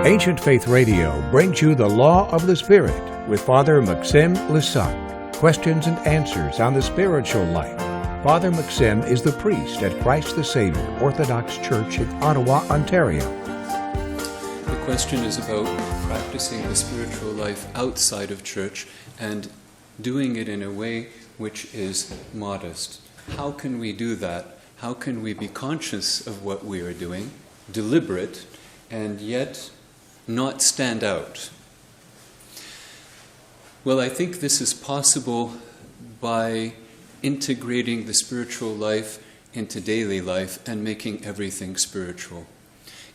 Ancient Faith Radio brings you the Law of the Spirit with Father Maxime Lissac. Questions and answers on the spiritual life. Father Maxime is the priest at Christ the Savior Orthodox Church in Ottawa, Ontario. The question is about practicing the spiritual life outside of church and doing it in a way which is modest. How can we do that? How can we be conscious of what we are doing, deliberate, and yet not stand out? Well, I think this is possible by integrating the spiritual life into daily life and making everything spiritual.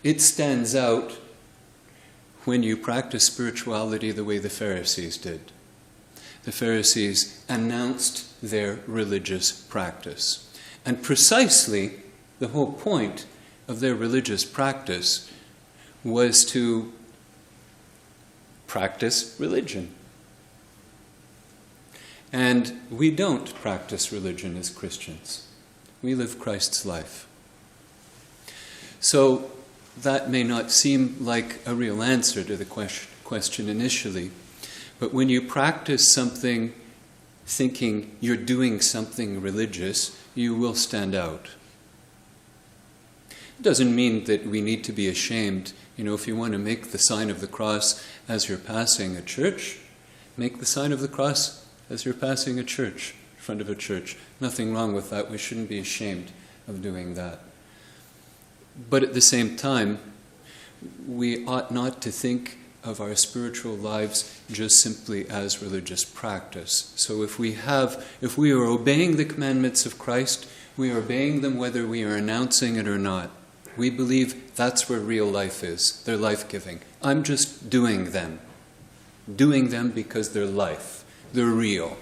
It stands out when you practice spirituality the way the Pharisees did. The Pharisees announced their religious practice. And precisely the whole point of their religious practice was to practice religion. And we don't practice religion as Christians. We live Christ's life. So that may not seem like a real answer to the question initially, but when you practice something thinking you're doing something religious, you will stand out. It doesn't mean that we need to be ashamed. If you want to make the sign of the cross as you're passing a church, make the sign of the cross as you're passing a church, in front of a church. Nothing wrong with that. We shouldn't be ashamed of doing that. But at the same time, we ought not to think of our spiritual lives just simply as religious practice. So if we are obeying the commandments of Christ, we are obeying them whether we are announcing it or not. We believe that's where real life is. They're life-giving. I'm just doing them because they're life. They're real.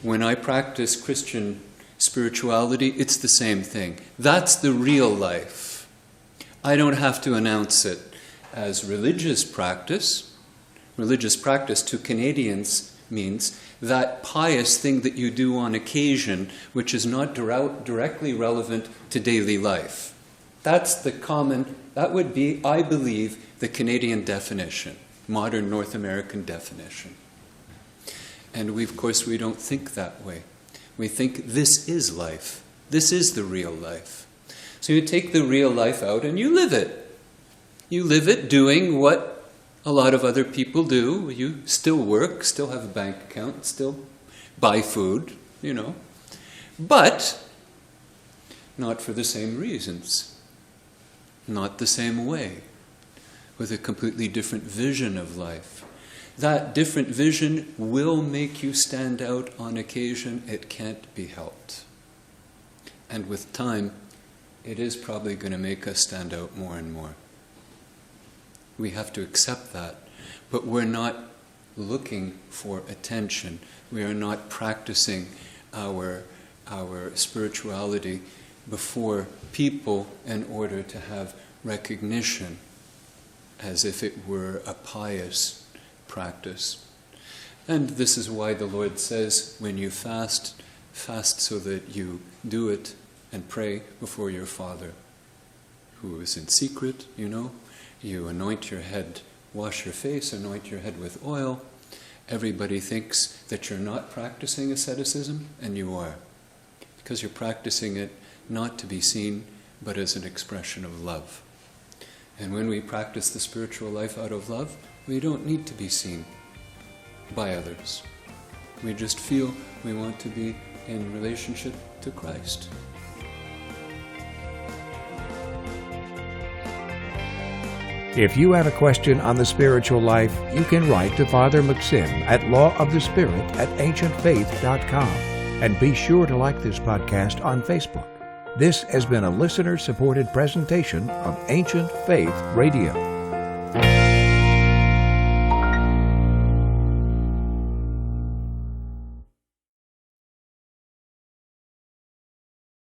When I practice Christian spirituality, it's the same thing. That's the real life. I don't have to announce it as religious practice. Religious practice to Canadians means that pious thing that you do on occasion, which is not directly relevant to daily life. That would be, I believe, the Canadian definition, modern North American definition. And we don't think that way. We think this is life. This is the real life. So you take the real life out and you live it. You live it doing what a lot of other people do. You still work, still have a bank account, still buy food, But not for the same reasons. Not the same way. With a completely different vision of life. That different vision will make you stand out on occasion. It can't be helped. And with time, it is probably going to make us stand out more and more. We have to accept that. But we're not looking for attention. We are not practicing our spirituality before people in order to have recognition as if it were a pious practice. And this is why the Lord says, when you fast so that you do it and pray before your Father, who is in secret, You anoint your head, wash your face, anoint your head with oil. Everybody thinks that you're not practicing asceticism, and you are. Because you're practicing it not to be seen, but as an expression of love. And when we practice the spiritual life out of love, we don't need to be seen by others. We just feel we want to be in relationship to Christ. If you have a question on the spiritual life, you can write to Father Maxime at lawofthespirit@ancientfaith.com. And be sure to like this podcast on Facebook. This has been a listener-supported presentation of Ancient Faith Radio.